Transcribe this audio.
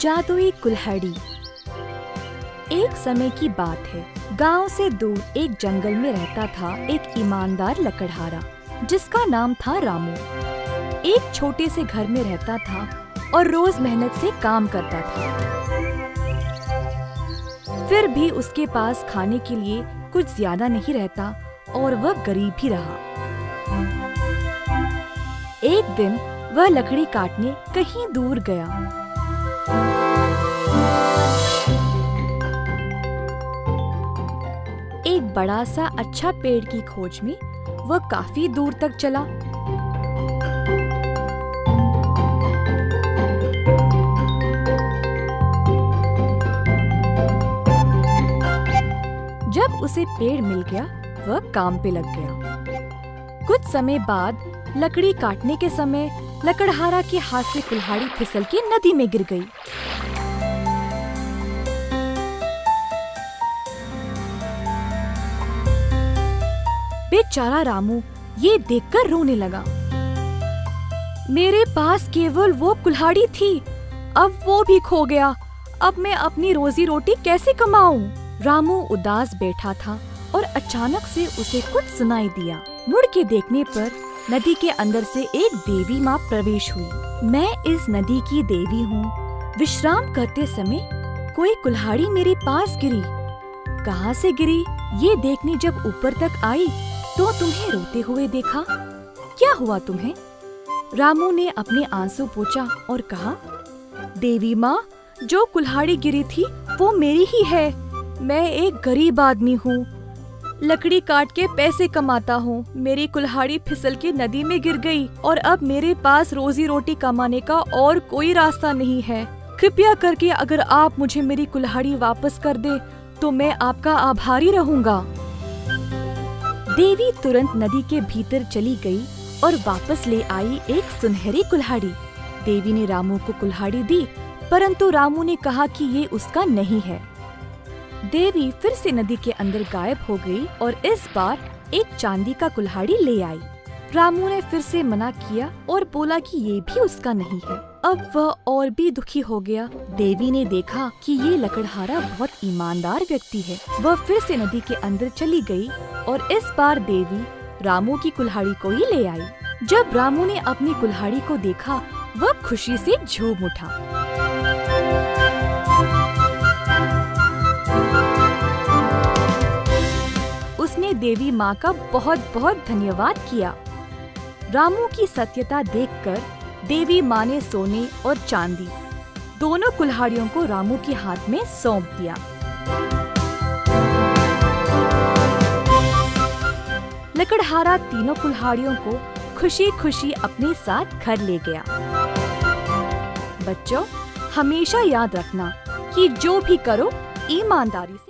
जादुई कुल्हाड़ी। एक समय की बात है, गांव से दूर एक जंगल में रहता था एक ईमानदार लकड़हारा जिसका नाम था रामू। एक छोटे से घर में रहता था और रोज मेहनत से काम करता था। फिर भी उसके पास खाने के लिए कुछ ज्यादा नहीं रहता और वह गरीब ही रहा। एक दिन वह लकड़ी काटने कहीं दूर गया। एक बड़ा सा अच्छा पेड़ की खोज में वह काफी दूर तक चला। जब उसे पेड़ मिल गया, वह काम पे लग गया। कुछ समय बाद लकड़ी काटने के समय लकड़हारा के हाथ से कुल्हाड़ी फिसल के नदी में गिर गई। बेचारा रामू ये देखकर रोने लगा। मेरे पास केवल वो कुल्हाड़ी थी, अब वो भी खो गया। अब मैं अपनी रोजी रोटी कैसे कमाऊं? रामू उदास बैठा था और अचानक से उसे कुछ सुनाई दिया। मुड़ के देखने पर नदी के अंदर से एक देवी माँ प्रवेश हुई। मैं इस नदी की देवी हूँ। विश्राम करते समय कोई कुल्हाड़ी मेरे पास गिरी। कहाँ से गिरी ये देखने जब ऊपर तक आई तो तुम्हें रोते हुए देखा। क्या हुआ तुम्हें? रामू ने अपने आंसू पोंछा और कहा, देवी माँ, जो कुल्हाड़ी गिरी थी वो मेरी ही है। मैं एक गरीब आदमी हूँ, लकड़ी काट के पैसे कमाता हूँ। मेरी कुल्हाड़ी फिसल के नदी में गिर गई और अब मेरे पास रोजी रोटी कमाने का और कोई रास्ता नहीं है। कृपया करके अगर आप मुझे मेरी कुल्हाड़ी वापस कर दे तो मैं आपका आभारी रहूँगा। देवी तुरंत नदी के भीतर चली गई और वापस ले आई एक सुनहरी कुल्हाड़ी। देवी ने रामू को कुल्हाड़ी दी, परंतु रामू ने कहा कि ये उसका नहीं है। देवी फिर से नदी के अंदर गायब हो गई और इस बार एक चांदी का कुल्हाड़ी ले आई। रामू ने फिर से मना किया और बोला कि ये भी उसका नहीं है। अब वह और भी दुखी हो गया। देवी ने देखा कि ये लकड़हारा बहुत ईमानदार व्यक्ति है। वह फिर से नदी के अंदर चली गई और इस बार देवी रामू की कुल्हाड़ी को ही ले आई। जब रामू ने अपनी कुल्हाड़ी को देखा, वह खुशी से झूम उठा। उसने देवी माँ का बहुत बहुत धन्यवाद किया। रामू की सत्यता देखकर देवी माँ ने सोने और चांदी दोनों कुल्हाड़ियों को रामू के हाथ में सौंप दिया। लकड़हारा तीनों कुल्हाड़ियों को खुशी खुशी अपने साथ घर ले गया। बच्चों, हमेशा याद रखना कि जो भी करो ईमानदारी से